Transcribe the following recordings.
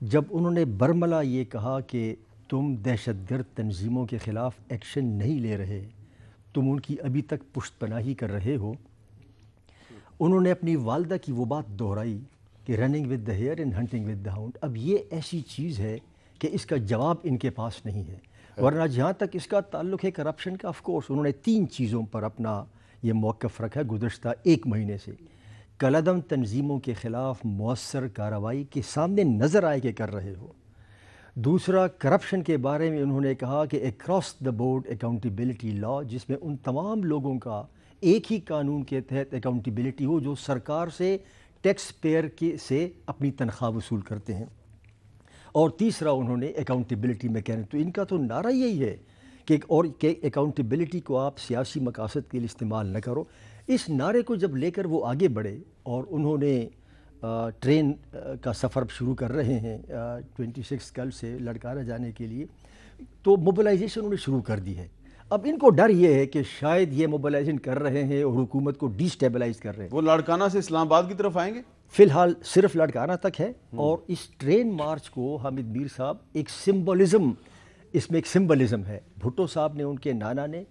جب انہوں نے برملا یہ کہا کہ تم دہشت گرد تنظیموں کے خلاف ایکشن نہیں لے رہے، تم ان کی ابھی تک پشت پناہی کر رہے ہو، انہوں نے اپنی والدہ کی وہ بات دہرائی کہ running with the here and hunting with the hound. اب یہ ایسی چیز ہے کہ اس کا جواب ان کے پاس نہیں ہے. ورنہ جہاں تک اس کا تعلق ہے کرپشن کا، آف کورس انہوں نے 3 چیزوں پر اپنا یہ موقف رکھا گزشتہ 1 مہینے سے. کالعدم تنظیموں کے خلاف مؤثر کارروائی کے سامنے نظر آئے کہ کر رہے ہو. دوسرا، کرپشن کے بارے میں انہوں نے کہا کہ اکراس دا بورڈ اکاؤنٹیبلٹی لا، جس میں ان تمام لوگوں کا ایک ہی قانون کے تحت اکاؤنٹیبلٹی ہو جو سرکار سے، ٹیکس پیئر سے اپنی تنخواہ وصول کرتے ہیں. اور تیسرا انہوں نے اکاؤنٹیبلٹی میکینزم. تو ان کا تو نعرہ یہی ہے کہ اکاؤنٹیبلٹی کو آپ سیاسی مقاصد کے لیے استعمال نہ کرو. اس نعرے کو جب لے کر وہ آگے بڑھے اور انہوں نے ٹرین کا سفر شروع کر رہے ہیں 26 کل سے لڑکانہ جانے کے لیے، تو موبلائزیشن انہوں نے شروع کر دی ہے. اب ان کو ڈر یہ ہے کہ شاید یہ موبلائزیشن کر رہے ہیں اور حکومت کو ڈی سٹیبلائز کر رہے ہیں. وہ لاڑکانہ سے اسلام آباد کی طرف آئیں گے؟ فی الحال صرف لڑکانہ تک ہے. اور اس ٹرین مارچ کو حامد میر صاحب ایک سمبولزم، اس میں ایک سمبولزم ہے. بھٹو صاحب نے، ان کے نانا نے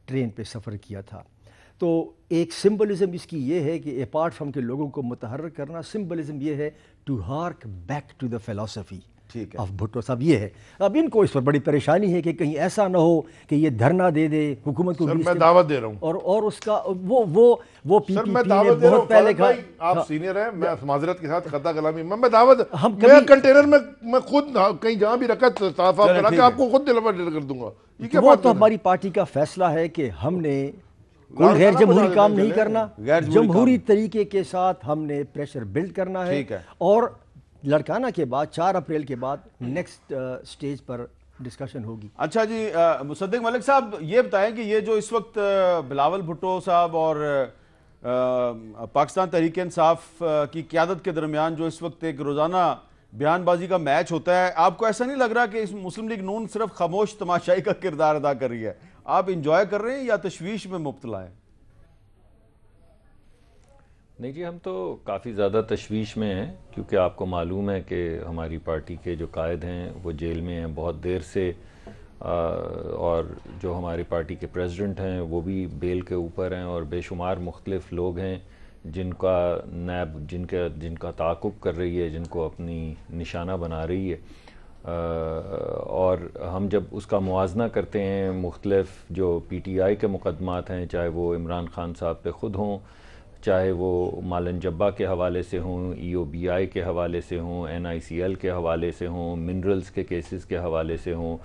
ٹرین پہ سفر کیا تھا، تو ایک سمبولزم اس کی یہ ہے کہ اپارٹ فرام کے لوگوں کو متحرک کرنا، سمبولزم یہ ہے to hark back to the philosophy of Bhutto صاحب. یہ ہے. اب ان کو اس پر بڑی پریشانی ہے کہ کہیں ایسا نہ ہو کہ یہ دھرنا دے دے حکومت کو. سر میں دعوت دے رہا ہوں اور اس کا وہ پی سر پی میں پی نے دعوت دے رہا ہوں. بہت پہلے کہا. آپ سینئر ہیں، میں معذرت کے ساتھ خطا کلامی میں دعوت، میں کنٹینر میں خود کہیں جہاں بھی رکھا صاف کرا کے آپ کو خود ڈلیور کر دوں گا. یہ کیا وہ بات تو ہماری پارٹی کا فیصلہ ہے کہ ہم نے کوئی غیر جمہوری کام نہیں کرنا، جمہوری طریقے کے ساتھ ہم نے پریشر بلڈ کرنا ہے. اور لڑکانہ کے بعد 4 اپریل کے بعد نیکسٹ سٹیج پر ڈسکشن ہوگی. اچھا جی، مصدق ملک صاحب یہ بتائیں کہ یہ جو اس وقت بلاول بھٹو صاحب اور پاکستان تحریک انصاف کی قیادت کے درمیان جو اس وقت ایک روزانہ بیان بازی کا میچ ہوتا ہے، آپ کو ایسا نہیں لگ رہا کہ اس مسلم لیگ نون صرف خاموش تماشائی کا کردار ادا کر رہی ہے؟ آپ انجوائے کر رہے ہیں یا تشویش میں مبتلا ہیں؟ نہیں جی، ہم تو کافی زیادہ تشویش میں ہیں، کیونکہ آپ کو معلوم ہے کہ ہماری پارٹی کے جو قائد ہیں وہ جیل میں ہیں بہت دیر سے، اور جو ہماری پارٹی کے پریزیڈنٹ ہیں وہ بھی بیل کے اوپر ہیں، اور بے شمار مختلف لوگ ہیں جن کا نیب جن کا تعاقب کر رہی ہے، جن کو اپنی نشانہ بنا رہی ہے. اور ہم جب اس کا موازنہ کرتے ہیں مختلف جو پی ٹی آئی کے مقدمات ہیں، چاہے وہ عمران خان صاحب پہ خود ہوں، چاہے وہ مالن جبہ کے حوالے سے ہوں، ای او بی آئی کے حوالے سے ہوں، این آئی سی ایل کے حوالے سے ہوں، منرلز کے کیسز کے حوالے سے ہوں،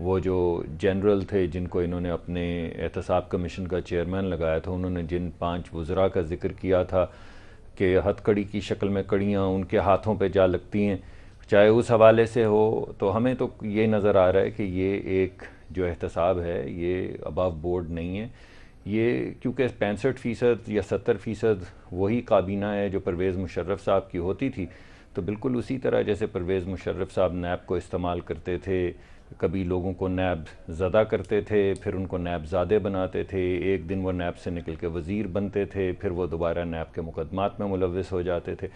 وہ جو جنرل تھے جن کو انہوں نے اپنے احتساب کمیشن کا چیئرمین لگایا تھا، انہوں نے جن 5 وزراء کا ذکر کیا تھا کہ ہتھ کڑی کی شکل میں کڑیاں ان کے ہاتھوں پہ جا لگتی ہیں، چاہے اس حوالے سے ہو، تو ہمیں تو یہ نظر آ رہا ہے کہ یہ ایک جو احتساب ہے یہ اباو بورڈ نہیں ہے. یہ کیونکہ 65% یا 70% وہی کابینہ ہے جو پرویز مشرف صاحب کی ہوتی تھی، تو بالکل اسی طرح جیسے پرویز مشرف صاحب نیب کو استعمال کرتے تھے، کبھی لوگوں کو نیب زدہ کرتے تھے، پھر ان کو نیب زادے بناتے تھے، ایک دن وہ نیب سے نکل کے وزیر بنتے تھے، پھر وہ دوبارہ نیب کے مقدمات میں ملوث ہو جاتے تھے.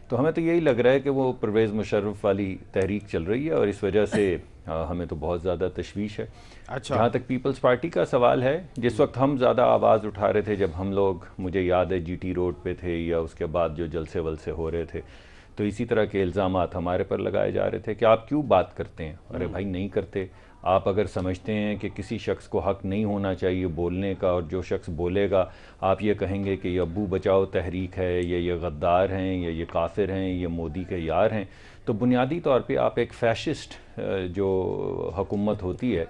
تو ہمیں تو یہی لگ رہا ہے کہ وہ پرویز مشرف والی تحریک چل رہی ہے، اور اس وجہ سے ہمیں تو بہت زیادہ تشویش ہے. جہاں تک پیپلز پارٹی کا سوال ہے، جس وقت ہم زیادہ آواز اٹھا رہے تھے جب ہم لوگ، مجھے یاد ہے، جی ٹی روڈ پہ تھے یا اس کے بعد جو جلسے ولسے ہو رہے تھے، تو اسی طرح کے الزامات ہمارے پر لگائے جا رہے تھے کہ آپ کیوں بات کرتے ہیں. ارے بھائی نہیں کرتے. آپ اگر سمجھتے ہیں کہ کسی شخص کو حق نہیں ہونا چاہیے بولنے کا، اور جو شخص بولے گا آپ یہ کہیں گے کہ یہ ابو بچاؤ تحریک ہے، یا یہ غدار ہیں، یا یہ کافر ہیں، یہ مودی کے یار ہیں، تو بنیادی طور پہ آپ ایک فیشسٹ جو حکومت ہوتی ہے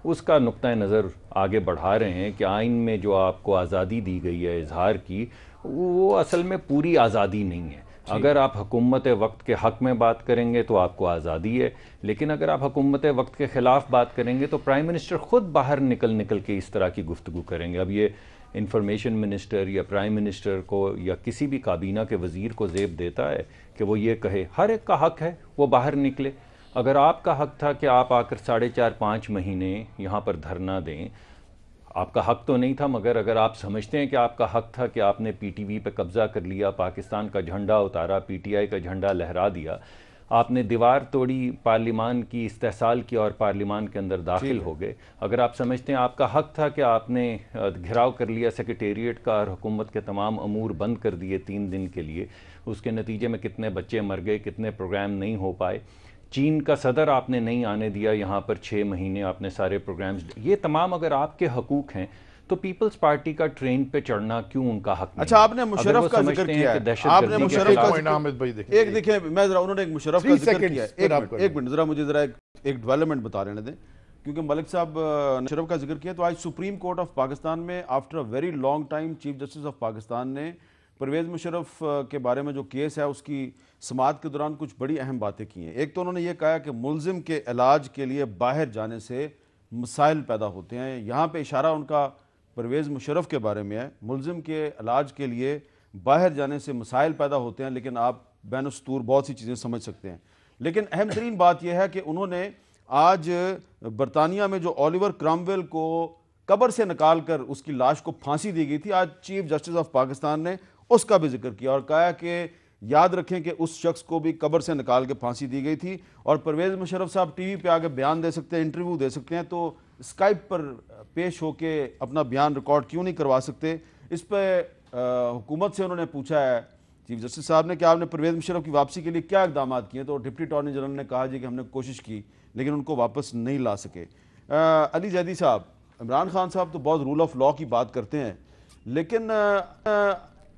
اس کا نقطہ نظر آگے بڑھا رہے ہیں کہ آئین میں جو آپ کو آزادی دی گئی ہے اظہار کی، وہ اصل میں پوری آزادی نہیں ہے. اگر آپ حکومت وقت کے حق میں بات کریں گے تو آپ کو آزادی ہے، لیکن اگر آپ حکومت وقت کے خلاف بات کریں گے تو پرائم منسٹر خود باہر نکل کے اس طرح کی گفتگو کریں گے. اب یہ انفارمیشن منسٹر یا پرائم منسٹر کو یا کسی بھی کابینہ کے وزیر کو زیب دیتا ہے کہ وہ یہ کہے؟ ہر ایک کا حق ہے وہ باہر نکلے. اگر آپ کا حق تھا کہ آپ آ کر 4.5-5 مہینے یہاں پر دھرنا دیں، آپ کا حق تو نہیں تھا، مگر اگر آپ سمجھتے ہیں کہ آپ کا حق تھا کہ آپ نے پی ٹی وی پہ قبضہ کر لیا، پاکستان کا جھنڈا اتارا، پی ٹی آئی کا جھنڈا لہرا دیا، آپ نے دیوار توڑی، پارلیمان کی استحصال کی اور پارلیمان کے اندر داخل ہو گئے. اگر آپ سمجھتے ہیں آپ کا حق تھا کہ آپ نے گھراؤ کر لیا سیکریٹریٹ کا اور حکومت کے تمام امور بند کر دیے 3 دن کے لیے، اس کے نتیجے میں کتنے بچے مر گئے، کتنے پروگرام نہیں ہو پائے. چین کا صدر آپ نے نہیں آنے دیا یہاں پر 6 مہینے، آپ نے سارے پروگرامز، یہ تمام اگر آپ کے حقوق ہیں تو پیپلز پارٹی کا ٹرین پہ چڑھنا کیوں ان کا حق نہیں؟ اچھا آپ نے مشرف کا ذکر کیا ہے، آپ نے مشرف کا ایک دیکھیں، میں ذرا انہوں نے ایک مشرف کا ذکر کیا ہے، ایک منٹ ذرا مجھے ذرا ایک ڈیولپمنٹ بتا رہنے دیں، کیونکہ ملک صاحب مشرف کا ذکر کیا. تو آج سپریم کورٹ آف پاکستان میں after a very long time chief justice of Pakistan نے پرویز مشرف کے بارے میں جو کیس ہے اس کی سماعت کے دوران کچھ بڑی اہم باتیں کی ہیں. ایک تو انہوں نے یہ کہا کہ ملزم کے علاج کے لیے باہر جانے سے مسائل پیدا ہوتے ہیں. یہاں پہ اشارہ ان کا پرویز مشرف کے بارے میں ہے، ملزم کے علاج کے لیے باہر جانے سے مسائل پیدا ہوتے ہیں، لیکن آپ بین السطور بہت سی چیزیں سمجھ سکتے ہیں. لیکن اہم ترین بات یہ ہے کہ انہوں نے آج برطانیہ میں جو اولیور کرامویل کو قبر سے نکال کر اس کی لاش کو پھانسی دی گئی تھی، آج چیف جسٹس آف پاکستان نے اس کا بھی ذکر کیا اور کہا کہ یاد رکھیں کہ اس شخص کو بھی قبر سے نکال کے پھانسی دی گئی تھی. اور پرویز مشرف صاحب ٹی وی پہ آگے بیان دے سکتے ہیں، انٹرویو دے سکتے ہیں، تو اسکائپ پر پیش ہو کے اپنا بیان ریکارڈ کیوں نہیں کروا سکتے؟ اس پہ حکومت سے انہوں نے پوچھا ہے چیف جسٹس صاحب نے کہ آپ نے پرویز مشرف کی واپسی کے لیے کیا اقدامات کیے، تو ڈپٹی اٹارنی جنرل نے کہا جی کہ ہم نے کوشش کی لیکن ان کو واپس نہیں لا سکے. علی زیدی صاحب، عمران خان صاحب تو بہت رول آف لاء کی بات کرتے ہیں، لیکن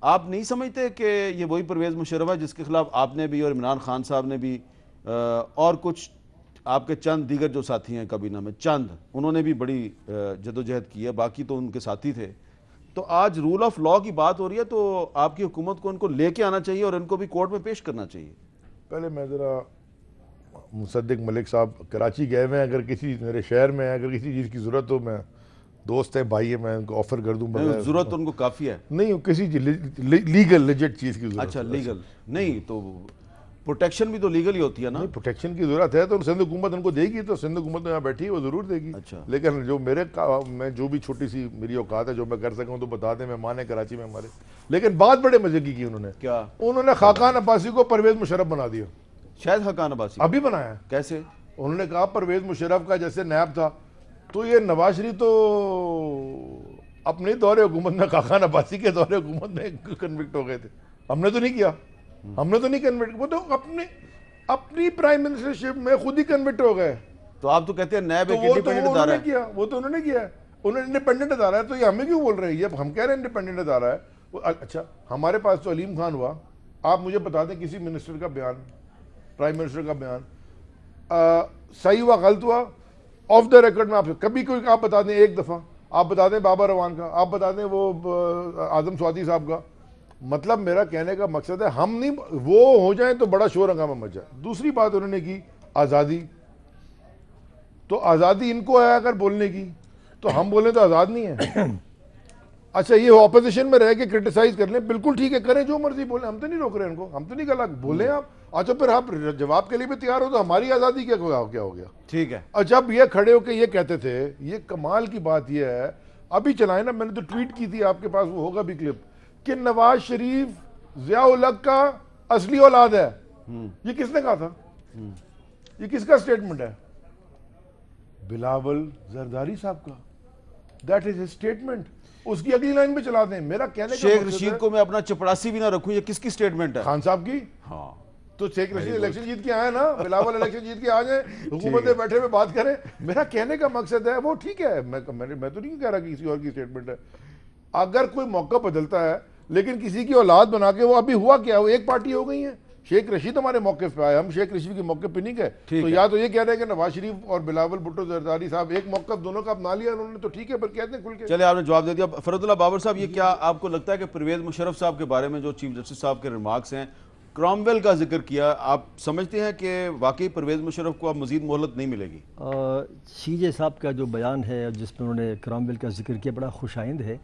آپ نہیں سمجھتے کہ یہ وہی پرویز مشرف ہے جس کے خلاف آپ نے بھی اور عمران خان صاحب نے بھی اور کچھ آپ کے چند دیگر جو ساتھی ہیں کابینہ میں، چند انہوں نے بھی بڑی جدوجہد کی ہے، باقی تو ان کے ساتھی تھے. تو آج رول آف لاء کی بات ہو رہی ہے تو آپ کی حکومت کو ان کو لے کے آنا چاہیے اور ان کو بھی کورٹ میں پیش کرنا چاہیے. پہلے میں ذرا مصدق ملک صاحب کراچی گئے ہوئے ہیں، اگر کسی میرے شہر میں اگر کسی چیز کی ضرورت ہو، میں دوست ہیں، بھائی ہے، میں ان کو آفر کر دوں. ضرورت ان کو کافی ہے نہیں، کسی لیگل لیجٹ چیز کی ضرورت. اچھا لیگل نہیں تو پروٹیکشن بھی تو لیگل ہی ہوتی ہے نا. پروٹیکشن کی ضرورت ہے تو سندھ حکومت ان کو دے گی، تو سندھ حکومت یہاں بیٹھی ہے وہ ضرور دے گی. لیکن جو میں جو بھی چھوٹی سی میری اوقات ہے جو میں کر سکا ہوں تو بتا دیں. مہمان ہیں کراچی میں ہمارے، لیکن بات بڑے مزے کی انہوں نے. کیا؟ انہوں نے خاقان عباسی کو پرویز مشرف بنا دیا. شاید خاقان عباسی ابھی بنایا. کیسے؟ انہوں نے کہا پرویز مشرف کا جیسے نیب تھا تو یہ نواز شریف تو اپنے دور حکومت میں خاقان عباسی کے دور حکومت میں کنوکٹ ہو گئے تھے. ہم نے تو نہیں کیا، ہم نے تو نہیں کنوکٹ، وہ تو اپنی پرائم منسٹرشپ میں خود ہی کنوکٹ ہو گئے. تو آپ تو کہتے ہیں نیب ایک انڈیپینڈنٹ ادارہ ہے. وہ تو انہوں نے کیا، انہوں نے انڈیپینڈنٹ ادارہ ہے. تو یہ ہمیں کیوں بول رہے ہیں؟ یہ ہم کہہ رہے ہیں انڈیپینڈنٹ ادارہ ہے. اچھا ہمارے پاس تو علیم خان ہوا. آپ مجھے بتا دیں کسی منسٹر کا بیان، پرائم منسٹر کا بیان صحیح ہوا غلط ہوا، آف دا ریکارڈ میں آپ کبھی کوئی آپ بتا دیں ایک دفعہ، آپ بتا دیں بابا روان کا، آپ بتا دیں وہ اعظم سوادی صاحب کا. مطلب میرا کہنے کا مقصد ہے ہم نہیں وہ ہو جائیں تو بڑا شور ہنگامہ مچ جائے. دوسری بات انہوں نے کی آزادی، تو آزادی ان کو ہے اگر بولنے کی، تو ہم بولیں تو آزاد نہیں ہیں. اچھا یہ اپوزیشن میں رہ کے کرٹیسائز کر لیں، بالکل ٹھیک ہے، کریں جو مرضی بولیں، ہم تو نہیں روک رہے ان کو، ہم تو نہیں کہا بولیں آپ. اچھا پھر آپ جواب کے لیے بھی تیار ہو تو ہماری آزادی کیا ہو گیا؟ ٹھیک ہے. اور جب یہ کھڑے ہو کے یہ کہتے تھے، یہ کمال کی بات یہ ہے، ابھی چلائیں نا، میں نے تو ٹویٹ کی تھی، آپ کے پاس وہ ہوگا بھی کلپ، کہ نواز شریف ضیاء الحق کا اصلی اولاد ہے. یہ کس نے کہا تھا؟ یہ کس کا سٹیٹمنٹ ہے؟ بلاول زرداری صاحب کا. That is his statement. اس کی اگلی لائن پہ چلا دیں. میرا کہنے کا شیخ رشید کو میں اپنا چپڑاسی بھی نہ رکھوں، یہ کس کی سٹیٹمنٹ ہے؟ خان صاحب کی. ہاں تو شیخ رشید الیکشن جیت کے آئے نا، بلاول الیکشن جیت کے آ جائیں، حکومتیں بیٹھے ہوئے بات کریں. میرا کہنے کا مقصد ہے وہ ٹھیک ہے، میں تو نہیں کہہ رہا کہ کسی اور کی سٹیٹمنٹ ہے. اگر کوئی موقع بدلتا ہے لیکن کسی کی اولاد بنا کے، وہ ابھی ہوا کیا، وہ ایک پارٹی ہو گئی ہے. شیخ رشید ہمارے موقف پہ آئے، ہم شیخ رشید کے موقف پہ نہیں گئے. تو یا تو یہ کہہ رہے ہیں کہ نواز شریف اور بلاول بھٹو زرداری صاحب ایک موقف دونوں کا اپنا لیا انہوں نے، تو ٹھیک ہے، پر کہتے ہیں کھل کے. چلے آپ نے جواب دے دیا. فرد اللہ بابر صاحب، یہ کیا آپ کو لگتا ہے کہ پرویز مشرف صاحب کے بارے میں جو چیف جسٹس صاحب کے ریمارکس ہیں، کرامویل کا ذکر کیا، آپ سمجھتے ہیں کہ واقعی پرویز مشرف کو اب مزید مہلت نہیں ملے گی؟ سی جے صاحب کا جو بیان ہے جس میں انہوں نے کرامویل کا ذکر کیا بڑا خوش آئند ہے،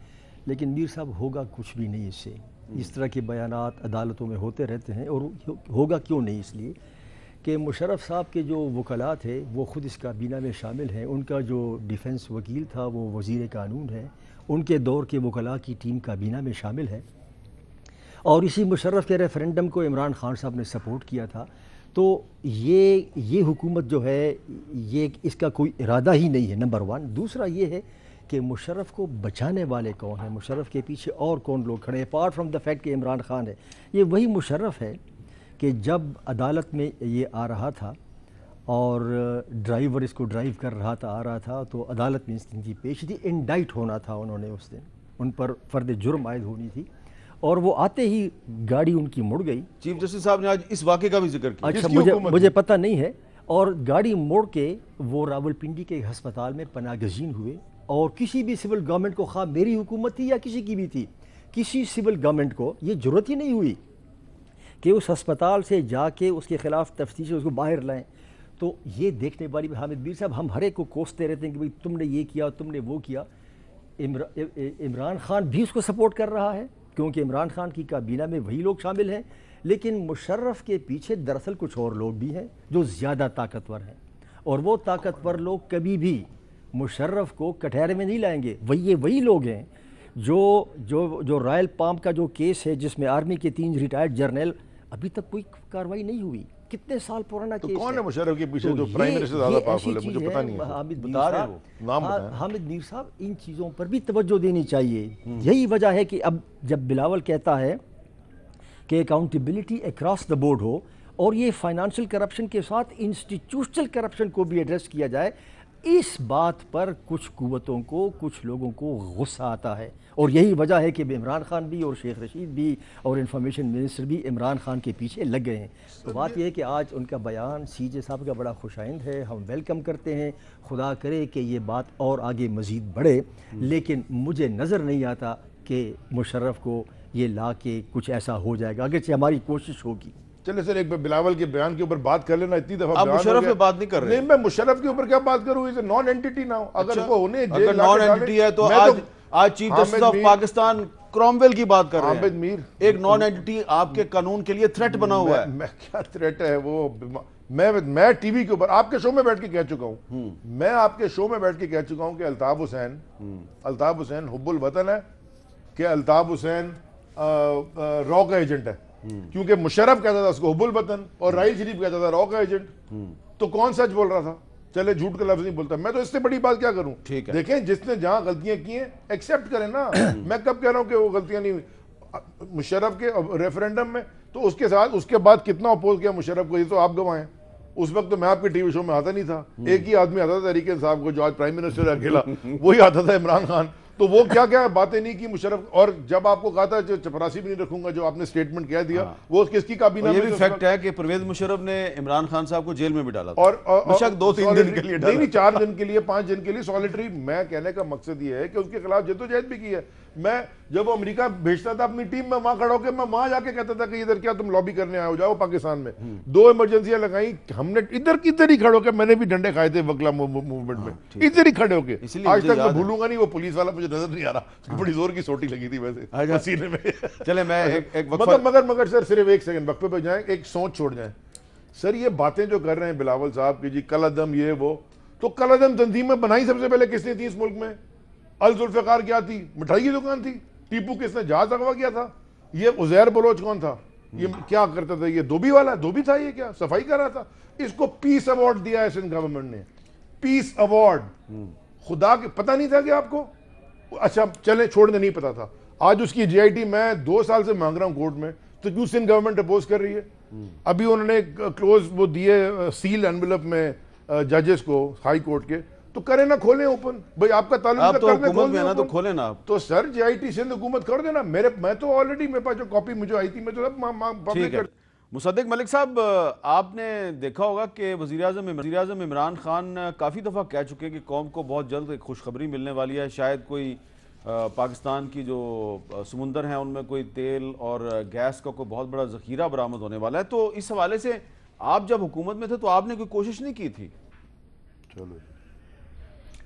لیکن میر صاحب ہوگا کچھ بھی نہیں اس سے. اس طرح کے بیانات عدالتوں میں ہوتے رہتے ہیں، اور ہوگا کیوں نہیں؟ اس لیے کہ مشرف صاحب کے جو وکلاء تھے وہ خود اس کابینہ میں شامل ہیں. ان کا جو ڈیفنس وکیل تھا وہ وزیر قانون ہے، ان کے دور کے وکلاء کی ٹیم کابینہ میں شامل ہے. اور اسی مشرف کے ریفرینڈم کو عمران خان صاحب نے سپورٹ کیا تھا. تو یہ حکومت جو ہے یہ اس کا کوئی ارادہ ہی نہیں ہے، نمبر ون. دوسرا یہ ہے کہ مشرف کو بچانے والے کون ہیں، مشرف کے پیچھے اور کون لوگ کھڑے ہیں اپارٹ فرام دا فیکٹ کہ عمران خان ہے. یہ وہی مشرف ہے کہ جب عدالت میں یہ آ رہا تھا اور ڈرائیور اس کو ڈرائیو کر رہا تھا آ رہا تھا تو عدالت میں ان کی پیشی تھی، انڈائٹ ہونا تھا انہوں نے اس دن، ان پر فرد جرم عائد ہونی تھی، اور وہ آتے ہی گاڑی ان کی مڑ گئی. چیف جسٹس صاحب نے آج اس واقعے کا بھی ذکر کیا. اچھا مجھے پتہ نہیں ہے. اور گاڑی موڑ کے وہ راولپنڈی کے ہسپتال میں پناہ گزین ہوئے، اور کسی بھی سول گورنمنٹ کو، خواہ میری حکومت تھی یا کسی کی بھی تھی، کسی سول گورنمنٹ کو یہ ضرورت ہی نہیں ہوئی کہ اس ہسپتال سے جا کے اس کے خلاف تفتیش اس کو باہر لائیں. تو یہ دیکھنے والی حامد میر صاحب، ہم ہر ایک کو کوستے رہتے ہیں کہ بھئی تم نے یہ کیا، تم نے وہ کیا. عمران خان بھی اس کو سپورٹ کر رہا ہے کیونکہ عمران خان کی کابینہ میں وہی لوگ شامل ہیں، لیکن مشرف کے پیچھے دراصل کچھ اور لوگ بھی ہیں جو زیادہ طاقتور ہیں، اور وہ طاقتور لوگ کبھی بھی مشرف کو کٹہرے میں نہیں لائیں گے. وہی لوگ ہیں جو رائل پام کا جو کیس ہے جس میں آرمی کے 3 ریٹائرڈ جرنیل، ابھی تک کوئی کارروائی نہیں ہوئی. کتنے سال پرانا کیس ہے. کون ہے مشرف کے پیچھے جو پرائم منسٹر زیادہ پاورفل ہے؟ مجھے پتہ نہیں ہے. حامد میر صاحب ان چیزوں پر بھی توجہ دینی چاہیے. یہی وجہ ہے کہ اب جب بلاول کہتا ہے کہ اکاؤنٹیبلٹی اکراس دا بورڈ ہو اور یہ فائنانشیل کرپشن کے ساتھ انسٹیٹیوشنل کرپشن کو بھی ایڈریس کیا جائے، اس بات پر کچھ قوتوں کو، کچھ لوگوں کو غصہ آتا ہے. اور یہی وجہ ہے کہ عمران خان بھی اور شیخ رشید بھی اور انفارمیشن منسٹر بھی عمران خان کے پیچھے لگ گئے ہیں. تو بات یہ ہے کہ آج ان کا بیان سی جے صاحب کا بڑا خوش آئند ہے، ہم ویلکم کرتے ہیں. خدا کرے کہ یہ بات اور آگے مزید بڑھے، لیکن مجھے نظر نہیں آتا کہ مشرف کو یہ لا کے کچھ ایسا ہو جائے گا، اگرچہ ہماری کوشش ہوگی. چلے سر ایک بلاول کے بیان کے اوپر بات کر لینا. اتنی دفعہ آپ مشرف پہ بات نہیں کر رہے. نہیں، میں مشرف کے اوپر کیا بات کروں؟ اسے نان اینٹی ناؤ. اگر وہ ہونے اگر نان اینٹی ہے تو آج chief justice of Pakistan Cromwell کی بات کر رہے ہیں. حامد میر ایک نان اینٹی آپ کے قانون کے لیے تھریٹ بنا ہوا ہے. میں کیا تھریٹ ہے وہ؟ میں ٹی وی کے اوپر آپ کے شو میں بیٹھ کے کہہ چکا ہوں، میں آپ کے شو میں بیٹھ کے کہہ چکا ہوں کہ الطاف حسین حب الوطن ہے، کہ الطاف حسین را کا ایجنٹ ہے. کیونکہ مشرف کہتا تھا اس کو حب الوطن اور راحیل شریف کہتا تھا را کا ایجنٹ. تو کون سچ بول رہا تھا؟ چلے جھوٹ کا لفظ نہیں بولتا میں، تو اس سے بڑی بات کیا کروں؟ دیکھیں جس نے جہاں غلطیاں کی ہیں ایکسیپٹ کریں نا. میں کب کہہ رہا ہوں کہ وہ غلطیاں نہیں ہوئی مشرف کے ریفرینڈم میں؟ تو اس کے ساتھ اس کے بعد کتنا اپوز کیا مشرف کو، یہ تو آپ گواہ ہیں. اس وقت تو میں آپ کے ٹی وی شو میں آتا نہیں تھا. ایک ہی آدمی آتا تھا تحریک انصاف کو، جو آج پرائم منسٹر ہے اکیلا، وہی آتا تھا عمران خان. تو وہ کیا کیا باتیں نہیں کی مشرف. اور جب آپ کو کہا تھا جو چپراسی بھی نہیں رکھوں گا، جو آپ نے سٹیٹمنٹ کہہ دیا، وہ کس کی کابینہ میں؟ یہ بھی فیکٹ ہے کہ پرویز مشرف نے عمران خان صاحب کو جیل میں بھی ڈالا تھا، اور بشک 2-3 دن کے لیے ڈالا. نہیں 4 دن کے لیے، 5 دن کے لیے سالیٹری. میں کہنے کا مقصد یہ ہے کہ اس کے خلاف جدوجہد بھی کی ہے. میں جب وہ امریکہ بھیجتا تھا اپنی ٹیم میں، وہاں کھڑا ہو کے میں وہاں جا کے کہتا تھا کہ ادھر کیا تم لابی کرنے آئے ہو، جاؤ پاکستان میں. 2 ایمرجنسیاں لگائیں ہم نے ادھر ہی کھڑے ہو کے. میں نے بھی ڈنڈے کھائے تھے وکلا موومنٹ میں، ادھر ہی کھڑے ہو کے. آج تک میں بھولوں گا نہیں. وہ پولیس والا مجھے نظر نہیں آ رہا، بڑی زور کی سوٹی لگی تھی ویسے سینے میں. چلے میں ایک مگر سر صرف ایک سیکنڈ وقفے پہ جائیں، ایک سوچ چھوڑ جائیں. سر یہ باتیں جو کر رہے ہیں بلاول صاحب کی، جی کل عدم یہ وہ، تو کل عدم تنظیمیں بنائی سب سے پہلے کس نے تھی اس ملک میں؟ الذوالفقار کیا تھی؟ مٹھائی کی دکان تھی. ٹیپو کس نے جہاز اغوا کیا تھا؟ یہ عزیر بلوچ کون تھا؟ یہ کیا کرتا تھا؟ یہ دھوبی والا، دھوبی تھا یہ، کیا صفائی کر رہا تھا. اس کو پیس ایوارڈ دیا ہے سندھ گورنمنٹ نے، پیس ایوارڈ. خدا کے پتہ نہیں تھا کہ آپ کو؟ اچھا چلیں چھوڑنے نہیں پتا تھا. آج اس کی جے آئی ٹی میں 2 سال سے مانگ رہا ہوں کورٹ میں، تو کیوں سندھ گورنمنٹ اپوز کر رہی ہے؟ ابھی انہوں نے کلوز وہ دیے سیل انویلپ میں ججز کو ہائی کورٹ کے، تو کریں نا، کھولیں اوپن. بھئی آپ کا تعلق آپ تو حکومت میں نا، تو کھولیں نا. تو سر جے آئی ٹی سندھ حکومت کر دینا. میں تو آلریڈی میرے پاس جو کاپی مجھے آئی تھی میں تو پبلک کر. مصدق ملک صاحب، آپ نے دیکھا ہوگا کہ وزیر اعظم عمران خان کافی دفعہ کہہ چکے کہ قوم کو بہت جلد ایک خوشخبری ملنے والی ہے. شاید کوئی پاکستان کی جو سمندر ہیں ان میں کوئی تیل اور گیس کا کوئی بہت بڑا ذخیرہ برآمد ہونے والا ہے. تو اس حوالے سے آپ جب حکومت میں تھے تو آپ نے کوئی کوشش نہیں کی تھی؟ چلو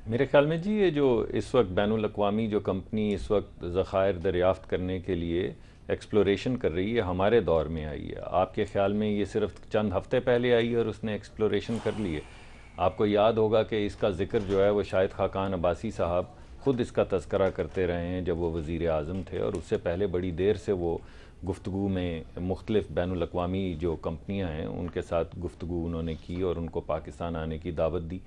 میرے خیال میں جی یہ جو اس وقت بین الاقوامی جو کمپنی اس وقت ذخائر دریافت کرنے کے لیے ایکسپلوریشن کر رہی ہے، ہمارے دور میں آئی ہے. آپ کے خیال میں یہ صرف چند ہفتے پہلے آئی ہے اور اس نے ایکسپلوریشن کر لی ہے؟ آپ کو یاد ہوگا کہ اس کا ذکر جو ہے وہ شاہد خاقان عباسی صاحب خود اس کا تذکرہ کرتے رہے ہیں جب وہ وزیر اعظم تھے، اور اس سے پہلے بڑی دیر سے وہ گفتگو میں مختلف بین الاقوامی جو کمپنیاں ہیں ان کے ساتھ گفتگو انہوں نے کی اور ان کو پاکستان آنے کی دعوت دی.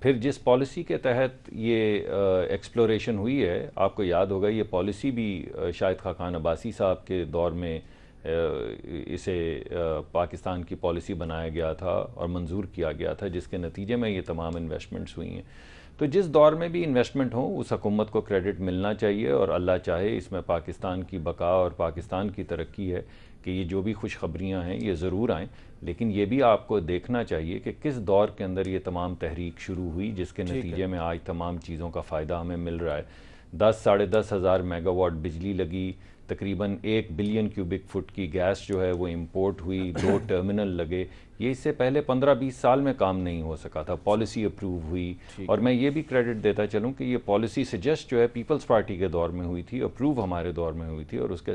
پھر جس پالیسی کے تحت یہ ایکسپلوریشن ہوئی ہے، آپ کو یاد ہوگا یہ پالیسی بھی شاہد خاقان عباسی صاحب کے دور میں اسے پاکستان کی پالیسی بنایا گیا تھا اور منظور کیا گیا تھا، جس کے نتیجے میں یہ تمام انویسٹمنٹس ہوئی ہیں. تو جس دور میں بھی انویسٹمنٹ ہوں اس حکومت کو کریڈٹ ملنا چاہیے، اور اللہ چاہے اس میں پاکستان کی بقا اور پاکستان کی ترقی ہے کہ یہ جو بھی خوشخبریاں ہیں یہ ضرور آئیں. لیکن یہ بھی آپ کو دیکھنا چاہیے کہ کس دور کے اندر یہ تمام تحریک شروع ہوئی جس کے نتیجے میں آج تمام چیزوں کا فائدہ ہمیں مل رہا ہے. 10-10,500 میگا واٹ بجلی لگی، تقریباً 1 بلین کیوبک فٹ کی گیس جو ہے وہ امپورٹ ہوئی، 2 ٹرمینل لگے. یہ اس سے پہلے 15-20 سال میں کام نہیں ہو سکا تھا. پالیسی اپروو ہوئی، اور میں یہ بھی کریڈٹ دیتا چلوں کہ یہ پالیسی سجیسٹ جو ہے پیپلز پارٹی کے دور میں ہوئی تھی، اپروو ہمارے دور میں ہوئی تھی، اور اس کے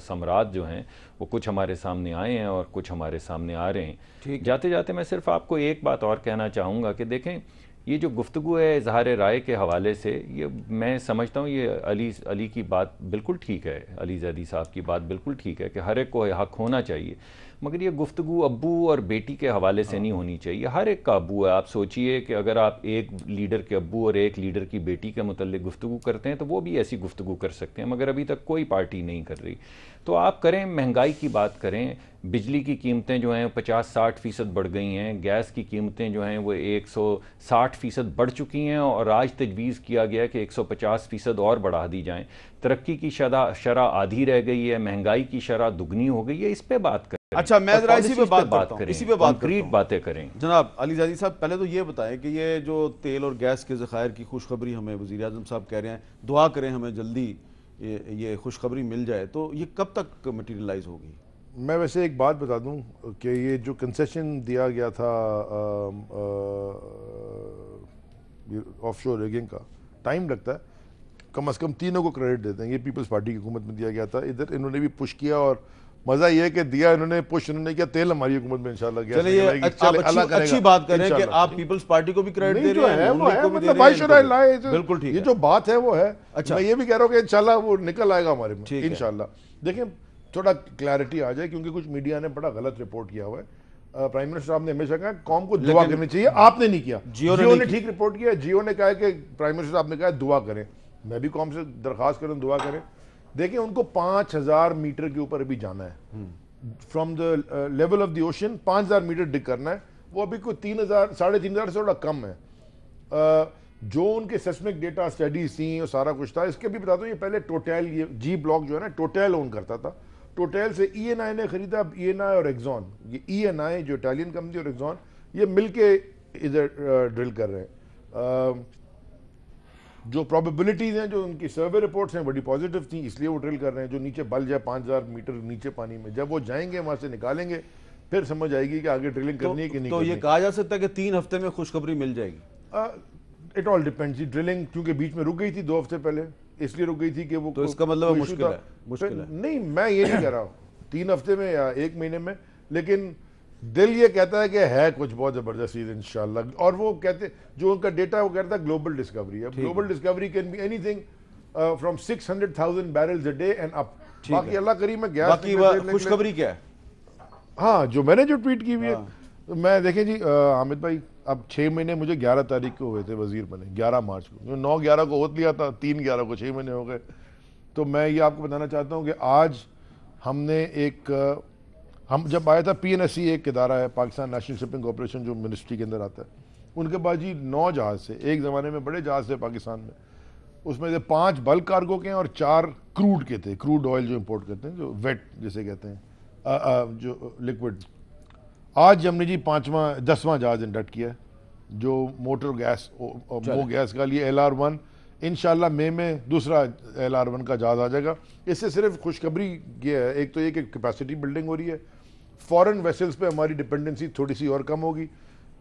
ثمرات جو ہیں وہ کچھ ہمارے سامنے آئے ہیں اور کچھ ہمارے سامنے آ رہے ہیں. جاتے جاتے میں صرف آپ کو ایک بات اور کہنا چاہوں گا کہ دیکھیں یہ جو گفتگو ہے اظہار رائے کے حوالے سے، یہ میں سمجھتا ہوں یہ علی کی بات بالکل ٹھیک ہے، علی زیدی صاحب کی بات بالکل ٹھیک ہے کہ ہر ایک کو حق ہونا چاہیے، مگر یہ گفتگو ابو اور بیٹی کے حوالے سے نہیں ہونی چاہیے. ہر ایک کا ابو ہے. آپ سوچئے کہ اگر آپ ایک لیڈر کے ابو اور ایک لیڈر کی بیٹی کے متعلق گفتگو کرتے ہیں تو وہ بھی ایسی گفتگو کر سکتے ہیں، مگر ابھی تک کوئی پارٹی نہیں کر رہی. تو آپ کریں، مہنگائی کی بات کریں، بجلی کی قیمتیں جو ہیں 50-60% بڑھ گئی ہیں، گیس کی قیمتیں جو ہیں وہ 160% بڑھ چکی ہیں، اور آج تجویز کیا گیا کہ 150% اور بڑھا دی جائیں. ترقی کی شرح آدھی رہ گئی ہے، مہنگائی کی شرح دگنی ہو گئی ہے. اس پہ بات کریں. اچھا میں ذرا اسی پہ بات کرتا ہوں، اسی پہ بات کنکریٹ باتیں کریں. جناب علی زیدی صاحب، پہلے تو یہ بتائیں کہ یہ جو تیل اور گیس کے ذخائر کی خوشخبری ہمیں وزیر اعظم صاحب کہہ رہے ہیں دعا کریں ہمیں جلدی یہ خوشخبری مل جائے، تو یہ کب تک مٹیریلائز ہوگی؟ میں ویسے ایک بات بتا دوں کہ یہ جو کنسیشن دیا گیا تھا آف شور ریگنگ کا، ٹائم لگتا ہے. کم از کم تینوں کو کریڈٹ دیتے ہیں. یہ پیپلز پارٹی کی حکومت میں دیا گیا تھا، ادھر انہوں نے بھی پش کیا، اور مزہ یہ ہے کہ دیا انہوں نے پش انہوں نے کیا، تیل ہماری حکومت میں انشاءاللہ گیا. چلیں یہ آپ اچھی بات کریں کہ آپ پیپلز پارٹی کو بھی کریڈٹ دے رہے ہیں، بالکل ٹھیک. یہ جو بات ہے وہ ہے. میں یہ بھی کہہ رہا ہوں کہ انشاءاللہ وہ نکل آئے گا ہمارے میں انشاءاللہ. دیکھیں تھوڑا کلیئرٹی آ جائے، کیونکہ کچھ میڈیا نے بڑا غلط رپورٹ کیا ہوا ہے. پرائم منسٹر صاحب نے ہمیشہ کہا قوم کو دعا کرنی چاہیے، آپ نے نہیں کیا. جیو نے ٹھیک رپورٹ کیا، جیو نے کہا کہ پرائم منسٹر صاحب نے کہا دعا کریں. میں بھی قوم سے درخواست کروں دعا کریں. دیکھیں ان کو 5000 میٹر کے اوپر ابھی جانا ہے، from the level of the ocean 5000 metre dig کرنا ہے. وہ ابھی کوئی 3000-3500 سے تھوڑا کم ہے. جو ان کے سیسمک ڈیٹا اسٹڈیز تھیں اور سارا کچھ تھا. اس کے بھی بتا دوں یہ پہلے ٹوٹیل، یہ جی بلاک جو ہے نا ٹوٹیل اون کرتا تھا. ٹوٹیل سے ای این آئی نے خریدا. اب ای این آئی اور ایگزون، یہ ای این آئی جو اٹالین کمپنی اور ایگزون، یہ مل کے ادھر ڈرل کر رہے ہیں. جو پروبیبلٹیز ہیں، جو ان کی سروے رپورٹس ہیں بڑی پازیٹیو تھیں، اس لیے وہ ڈرل کر رہے ہیں. جو نیچے بل جائے 5000 میٹر نیچے پانی میں، جب وہ جائیں گے وہاں سے نکالیں گے پھر سمجھ آئے گی کہ آگے ڈرلنگ کرنی ہے کہ نہیں. تو یہ کہا جا سکتا ہے کہ 3 ہفتے میں خوشخبری مل جائے گی؟ It all depends. ڈرلنگ کیونکہ بیچ میں رک گئی تھی 2 ہفتے پہلے، اس لیے رک گئی تھی کہ وہ، تو اس کا مطلب مشکل ہے. نہیں میں یہ نہیں کہہ رہا ہوں 3 ہفتے میں یا 1 مہینے میں، لیکن دل یہ کہتا ہے کہ ہے کچھ بہت زبردست چیز انشاءاللہ. اور وہ کہتے جو ان کا ڈیٹا وہ کہتا ہے گلوبل ڈسکوری ہے. Global Discovery can be any thing from 600,000 بیرلز a day and اپ. باقی اللہ کریم ہے. باقی خوشخبری کیا ہے؟ ہاں جو میں نے جو ٹویٹ کی ہوئی ہے، میں دیکھیں جی حامد بھائی، اب 6 مہینے مجھے 11 تاریخ کو ہوئے تھے وزیر بنے، 11 مارچ کو. 9-11 کو ہوت لیا تھا، 3-11 کو 6 مہینے ہو گئے. تو میں یہ آپ کو بتانا چاہتا ہوں کہ آج ہم نے ہم جب آیا تھا پی این ایس سی ایک ادارہ ہے پاکستان نیشنل شپنگ کارپوریشن جو منسٹری کے اندر آتا ہے، ان کے بعد جی 9 جہاز سے، ایک زمانے میں بڑے جہاز تھے پاکستان میں، اس میں سے 5 بلک کارگو کے ہیں اور 4 کروڈ کے تھے. کروڈ آئل جو امپورٹ کرتے ہیں، جو ویٹ جسے کہتے ہیں، جو لیکوڈ. آج ہم نے جی 10واں جہاز انڈکٹ کیا ہے جو موٹر گیس گیس کا لیے LR1. انشاءاللہ مئی میں دوسرا LR1 کا جہاز آ جائے گا. اس سے صرف خوشخبری یہ ہے، ایک تو یہ کہ کیپیسٹی بلڈنگ ہو رہی ہے، فورن ویسلز پہ ہماری ڈپینڈنسی تھوڑی سی اور کم ہوگی.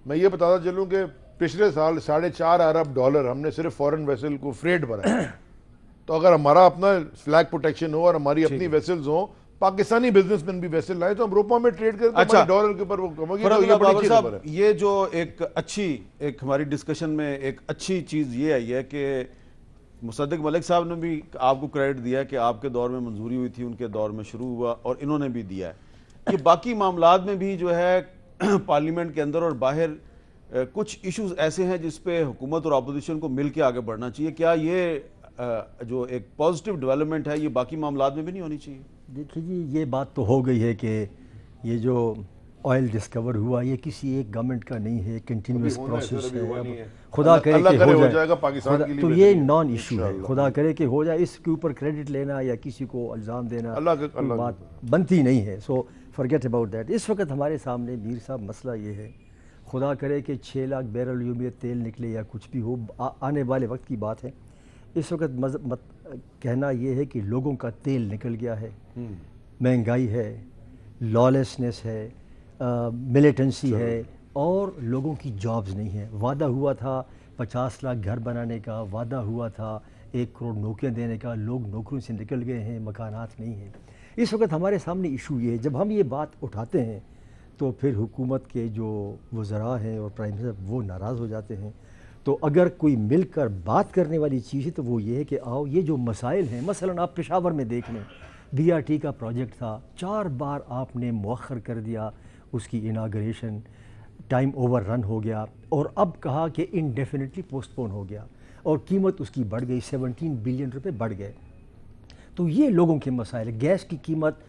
میں یہ بتاتا چلوں کہ پچھلے سال $4.5 ارب ہم نے صرف فورن ویسل کو فریٹ بھرا ہے. تو اگر ہمارا اپنا فلیگ پروٹیکشن ہو اور ہماری اپنی ویسلز ہوں، پاکستانی بزنس مین بھی ویسل لائے، تو ہم روپا میں ٹریڈ کریں تو ڈالر کے اوپر وہ کم ہوگی. یہ جو ایک ہماری ڈسکشن میں ایک اچھی چیز یہ آئی ہے کہ مصدق ملک صاحب نے بھی آپ کو کریڈٹ دیا کہ آپ کے دور میں منظوری ہوئی تھی، ان کے دور میں شروع ہوا، اور انہوں نے بھی دیا ہے. یہ باقی معاملات میں بھی جو ہے پارلیمنٹ کے اندر اور باہر کچھ ایشوز ایسے ہیں جس پہ حکومت اور اپوزیشن کو مل کے آگے بڑھنا چاہیے. کیا یہ جو ایک پازیٹیو ڈیولپمنٹ ہے یہ باقی معاملات میں بھی نہیں ہونی چاہیے؟ دیکھیے جی، یہ بات تو ہو گئی ہے کہ یہ جو آئل ڈسکور ہوا یہ کسی ایک گورنمنٹ کا نہیں ہے، کنٹینیوس پروسیس ہے. خدا کرے کہ ہو جائے پاکستان کے لیے تو یہ نان ایشو ہے. خدا کرے کہ ہو جائے، اس کے اوپر کریڈٹ لینا یا کسی کو الزام دینا کوئی بات بنتی نہیں ہے. سو فرگیٹ اباؤٹ دیٹ. اس وقت ہمارے سامنے میر صاحب مسئلہ یہ ہے، خدا کرے کہ 6 لاکھ بیرل یومیت تیل نکلے یا کچھ بھی ہو، آنے والے وقت کی بات ہے. اس وقت کہنا یہ ہے کہ لوگوں کا تیل نکل گیا ہے، مہنگائی ہے، لالیسنس ہے، ملیٹنسی ہے، اور لوگوں کی جابز نہیں ہیں. وعدہ ہوا تھا 50 لاکھ گھر بنانے کا، وعدہ ہوا تھا 1 کروڑ نوکریاں دینے کا، لوگ نوکریوں سے نکل گئے ہیں، مکانات نہیں ہیں. اس وقت ہمارے سامنے ایشو یہ ہے، جب ہم یہ بات اٹھاتے ہیں تو پھر حکومت کے جو وزراء ہیں اور پرائم منسٹر وہ ناراض ہو جاتے ہیں. تو اگر کوئی مل کر بات کرنے والی چیز ہے تو وہ یہ ہے کہ آؤ یہ جو مسائل ہیں، مثلا آپ پشاور میں دیکھ لیں، BRT کا پروجیکٹ تھا، 4 بار آپ نے مؤخر کر دیا اس کی اناگریشن، ٹائم اوور رن ہو گیا، اور اب کہا کہ انڈیفینیٹلی پوسٹ پون ہو گیا، اور قیمت اس کی بڑھ گئی، 17 بلین روپے بڑھ گئے. تو یہ لوگوں کے مسائل. گیس کی قیمت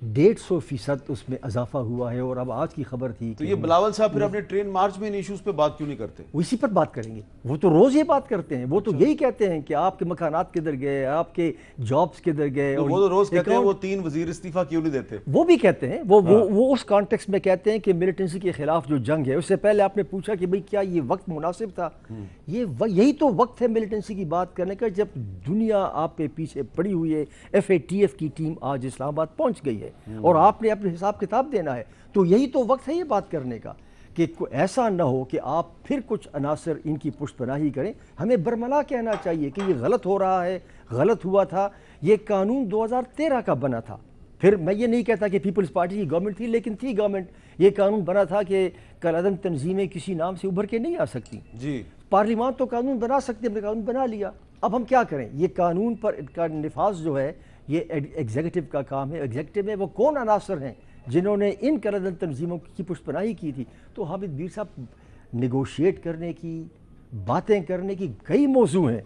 150% اس میں اضافہ ہوا ہے، اور اب آج کی خبر تھی تو یہ بلاول صاحب پھر اپنے ٹرین مارچ میں ان ایشوز پہ بات کیوں نہیں کرتے؟ اسی پر بات کریں گے. وہ تو روز یہ بات کرتے ہیں، وہ تو یہی کہتے ہیں کہ آپ کے مکانات کدھر گئے، آپ کے جابز کدھر گئے. وہ تو روز کہتے ہیں وہ 3 وزیر استعفیٰ کیوں نہیں دیتے. وہ بھی کہتے ہیں، وہ اس کانٹیکس میں کہتے ہیں کہ ملیٹنسی کے خلاف جو جنگ ہے. اس سے پہلے آپ نے پوچھا کہ بھئی کیا یہ وقت مناسب تھا. یہی تو وقت ہے ملیٹنسی کی بات کرنے کا، جب دنیا آپ پہ پیچھے پڑی ہوئی ہے. FATF کی ٹیم آج اسلام آباد پہنچ گئی ہے، اور آپ نے اپنے حساب کتاب دینا ہے. تو یہی تو وقت ہے یہ بات کرنے کا، کہ ایسا نہ ہو کہ آپ پھر کچھ عناصر ان کی پشت پناہی کریں. ہمیں برملا کہنا چاہیے کہ یہ غلط ہو رہا ہے، غلط ہوا تھا. یہ قانون 2013 کا بنا تھا. پھر میں یہ نہیں کہتا کہ پیپلز پارٹی کی گورنمنٹ تھی، لیکن تھی گورنمنٹ. یہ قانون بنا تھا کہ کالعدم تنظیمیں کسی نام سے ابھر کے نہیں آ سکتی. جی پارلیمان تو قانون بنا سکتے، ہم نے قانون بنا لیا. اب ہم کیا کریں؟ یہ قانون پر کا نفاذ جو ہے یہ ایگزیکٹو کا کام ہے. ایگزیکٹو میں وہ کون عناصر ہیں جنہوں نے ان کالعدم تنظیموں کی پشت پناہی کی تھی؟ تو حامد میر صاحب، نیگوشیٹ کرنے کی، باتیں کرنے کی کئی موضوع ہیں.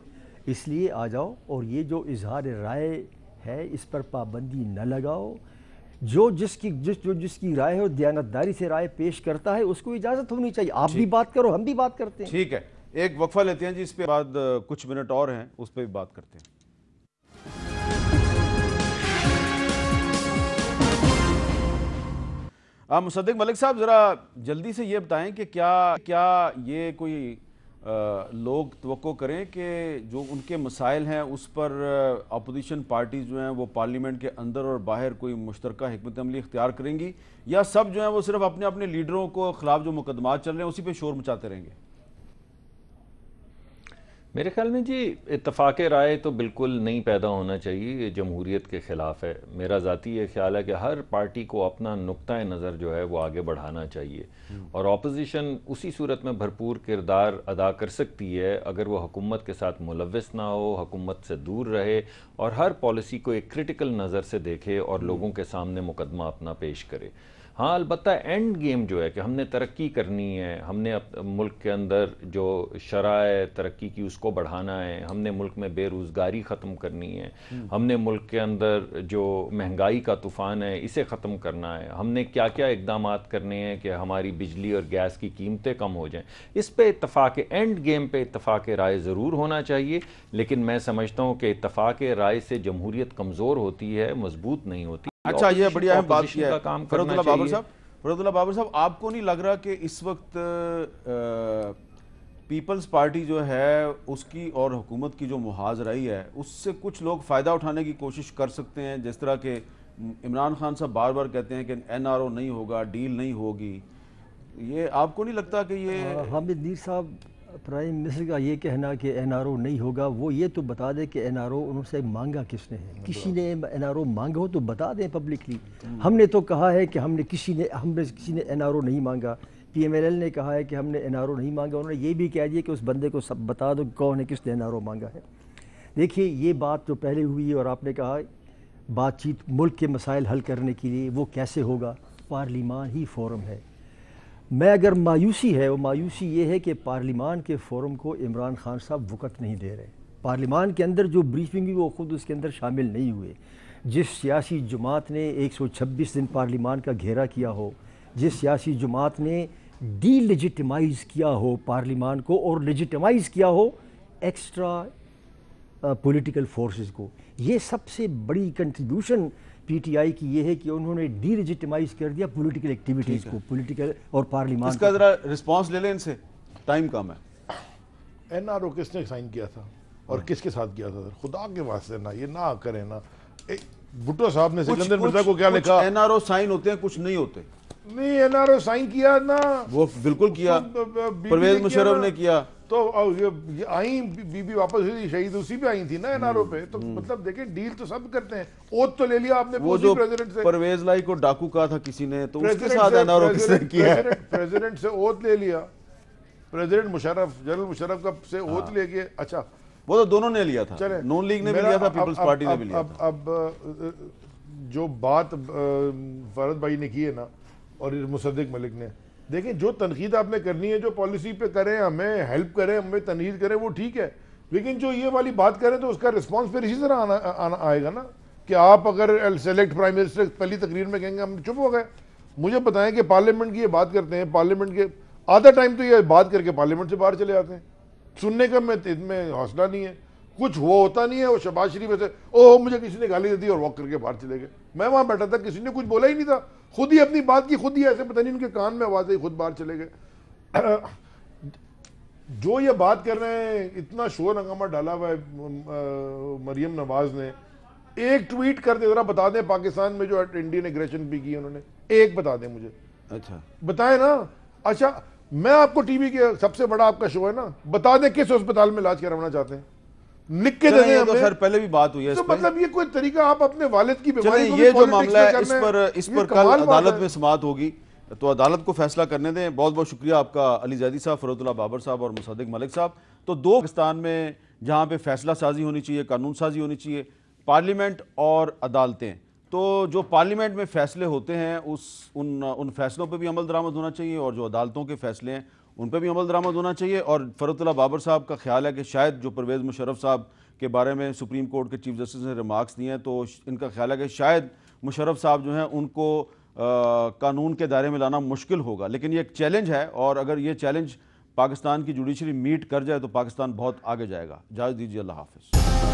اس لیے آ جاؤ، اور یہ جو اظہار رائے ہے اس پر پابندی نہ لگاؤ. جس کی رائے ہو دیانتداری سے رائے پیش کرتا ہے اس کو اجازت ہونی چاہیے. آپ بھی بات کرو، ہم بھی بات کرتے ہیں. ٹھیک ہے، ایک وقفہ لیتے ہیں جی، اس پہ بعد کچھ منٹ اور ہیں اس پہ بھی بات کرتے ہیں. مصدق ملک صاحب، ذرا جلدی سے یہ بتائیں کہ کیا یہ کوئی لوگ توقع کریں کہ جو ان کے مسائل ہیں اس پر اپوزیشن پارٹیز جو ہیں وہ پارلیمنٹ کے اندر اور باہر کوئی مشترکہ حکمت عملی اختیار کریں گی، یا سب جو ہیں وہ صرف اپنے اپنے لیڈروں کو خلاف جو مقدمات چل رہے ہیں اسی پہ شور مچاتے رہیں گے؟ میرے خیال میں جی اتفاق رائے تو بالکل نہیں پیدا ہونا چاہیے، یہ جمہوریت کے خلاف ہے. میرا ذاتی یہ خیال ہے کہ ہر پارٹی کو اپنا نقطہ نظر جو ہے وہ آگے بڑھانا چاہیے، اور اپوزیشن اسی صورت میں بھرپور کردار ادا کر سکتی ہے اگر وہ حکومت کے ساتھ ملوث نہ ہو، حکومت سے دور رہے، اور ہر پالیسی کو ایک کرٹیکل نظر سے دیکھے اور لوگوں کے سامنے مقدمہ اپنا پیش کرے. ہاں البتہ اینڈ گیم جو ہے کہ ہم نے ترقی کرنی ہے، ہم نے ملک کے اندر جو شرائع ترقی کی اس کو بڑھانا ہے، ہم نے ملک میں بے روزگاری ختم کرنی ہے، ہم نے ملک کے اندر جو مہنگائی کا طوفان ہے اسے ختم کرنا ہے، ہم نے کیا کیا اقدامات کرنے ہیں کہ ہماری بجلی اور گیس کی قیمتیں کم ہو جائیں. اس پہ اتفاق اینڈ گیم پہ اتفاق رائے ضرور ہونا چاہیے، لیکن میں سمجھتا ہوں کہ اتفاق رائے سے جمہوریت کمزور ہوتی ہے، مضبوط نہیں ہوتی. اچھا، یہ بڑی اہم بات کیا ہے فرد اللہ بابر صاحب. آپ کو نہیں لگ رہا کہ اس وقت پیپلز پارٹی جو ہے اس کی اور حکومت کی جو محاذ رہی ہے اس سے کچھ لوگ فائدہ اٹھانے کی کوشش کر سکتے ہیں؟ جس طرح کہ عمران خان صاحب بار بار کہتے ہیں کہ NRO نہیں ہوگا، ڈیل نہیں ہوگی. یہ آپ کو نہیں لگتا کہ یہ حامد میر صاحب، پرائم منسٹر کا یہ کہنا کہ NRO نہیں ہوگا، وہ یہ تو بتا دے کہ NRO انہوں سے مانگا کس نے ہے؟ کسی نے NRO مانگا ہو تو بتا دیں پبلکلی. ہم نے تو کہا ہے کہ ہم نے کسی نے NRO نہیں مانگا. PMLL نے کہا ہے کہ ہم نے NRO نہیں مانگا. انہوں نے یہ بھی کہہ دیا کہ اس بندے کو سب بتا دو کون ہے، کس نے NRO مانگا ہے. دیکھیے یہ بات جو پہلے ہوئی اور آپ نے کہا بات چیت ملک کے مسائل حل کرنے کے لیے، وہ کیسے ہوگا؟ پارلیمان ہی فورم ہے۔ میں اگر مایوسی ہے، وہ مایوسی یہ ہے کہ پارلیمان کے فورم کو عمران خان صاحب وقت نہیں دے رہے۔ پارلیمان کے اندر جو بریفنگ ہوئی وہ خود اس کے اندر شامل نہیں ہوئے۔ جس سیاسی جماعت نے 126 دن پارلیمان کا گھیرا کیا ہو، جس سیاسی جماعت نے ڈی لیجیٹمائز کیا ہو پارلیمان کو اور لیجیٹمائز کیا ہو ایکسٹرا پولیٹیکل فورسز کو، یہ سب سے بڑی کنٹریبیوشن پی ٹی آئی کی یہ ہے کہ انہوں نے ڈی لیجیٹمائز کر دیا پولیٹیکل ایکٹیویٹیز کو، پولیٹیکل اور پارلیمان اس کا ذرا رسپانس لے لیں ان سے، ٹائم کم ہے۔ این آر او کس نے سائن کیا تھا اور کس کے ساتھ کیا تھا؟ خدا کے واسطے نا یہ نہ کریں نا۔ بھٹو صاحب نے سکندر مرزا کو کیا لکھا؟ این آر او سائن ہوتے ہیں، کچھ نہیں ہوتے۔ نہیں، این آر او سائن کیا نا، وہ بالکل کیا، پرویز مشرف نے کیا، تو آئیں بی بی واپس ہوئی، شہید اسی پہ آئی تھی نا این آر او پہ۔ تو مطلب دیکھیں ڈیل تو سب کرتے ہیں، اوت تو لے لیا آپ نے وہ جو پریزیڈنٹ سے، پرویز لائی کو ڈاکو کہا تھا کسی نے، تو اس کے ساتھ این آر او کس نے کیا؟ پریزیڈنٹ سے اوت لے لیا، پریزیڈنٹ مشرف، جنرل مشرف کا سے اوت لے کے، اچھا وہ تو دونوں نے لیا تھا، نون لیگ نے بھی لیا تھا، پیپلز پارٹی نے بھی لیا تھا۔ اب جو بات فرد بھائی نے کی ہے نا اور مصدق ملک نے، دیکھیں جو تنقید آپ نے کرنی ہے، جو پالیسی پہ کریں، ہمیں ہیلپ کریں، ہمیں تنقید کریں، وہ ٹھیک ہے، لیکن جو یہ والی بات کریں تو اس کا رسپانس پھر اسی طرح آئے گا نا کہ آپ اگر سلیکٹ پرائم منسٹر پہلی تقریر میں کہیں گے ہم چپ ہو گئے۔ مجھے بتائیں کہ پارلیمنٹ کی یہ بات کرتے ہیں، پارلیمنٹ کے آدھا ٹائم تو یہ بات کر کے پارلیمنٹ سے باہر چلے آتے ہیں، سننے کا میں حوصلہ نہیں ہے، کچھ وہ ہوتا نہیں ہے۔ وہ شہباز شریف ایسے اوہ مجھے کسی نے گالی دے دی اور واک کر کے باہر چلے گئے، میں وہاں بیٹھا تھا، کسی نے کچھ بولا ہی نہیں تھا، خود ہی اپنی بات کی، خود ہی ایسے پتہ نہیں ان کے کان میں آواز آئی، خود باہر چلے گئے۔ جو یہ بات کر رہے ہیں، اتنا شور ہنگامہ ڈالا ہوا ہے مریم نواز نے، ایک ٹویٹ کر دے ذرا، بتا دیں پاکستان میں جو انڈین ایگریشن بھی کی انہوں نے، ایک بتا دیں مجھے، اچھا بتائیں نا۔ اچھا میں آپ کو ٹی وی کے سب سے بڑا آپ کا شو ہے نا، بتا دیں کس ہسپتال میں علاج کروانا چاہتے ہیں، لکھ کے دیں تو خیر پہلے بھی بات ہوئی ہے تو اس پر، مطلب یہ کوئی طریقہ آپ اپنے والد کی بیماری کو یہ جو معاملہ ہے اس پر کل عدالت میں سماعت ہوگی، تو عدالت کو فیصلہ کرنے دیں۔ بہت بہت شکریہ آپ کا علی زیدی صاحب، فروت اللہ بابر صاحب اور مصدق ملک صاحب۔ تو دو پاکستان میں جہاں پہ فیصلہ سازی ہونی چاہیے، قانون سازی ہونی چاہیے، پارلیمنٹ اور عدالتیں، تو جو پارلیمنٹ میں فیصلے ہوتے ہیں ان فیصلوں پہ بھی عمل درآمد ہونا چاہیے، اور جو عدالتوں کے فیصلے ہیں ان پہ بھی عمل درآمد ہونا چاہیے۔ اور فروت اللہ بابر صاحب کا خیال ہے کہ شاید جو پرویز مشرف صاحب کے بارے میں سپریم کورٹ کے چیف جسٹس نے ریمارکس دیے ہیں، تو ان کا خیال ہے کہ شاید مشرف صاحب جو ہیں ان کو قانون کے دائرے میں لانا مشکل ہوگا، لیکن یہ ایک چیلنج ہے، اور اگر یہ چیلنج پاکستان کی جوڈیشری میٹ کر جائے تو پاکستان بہت آگے جائے گا۔ اجازت دیجیے، اللہ حافظ۔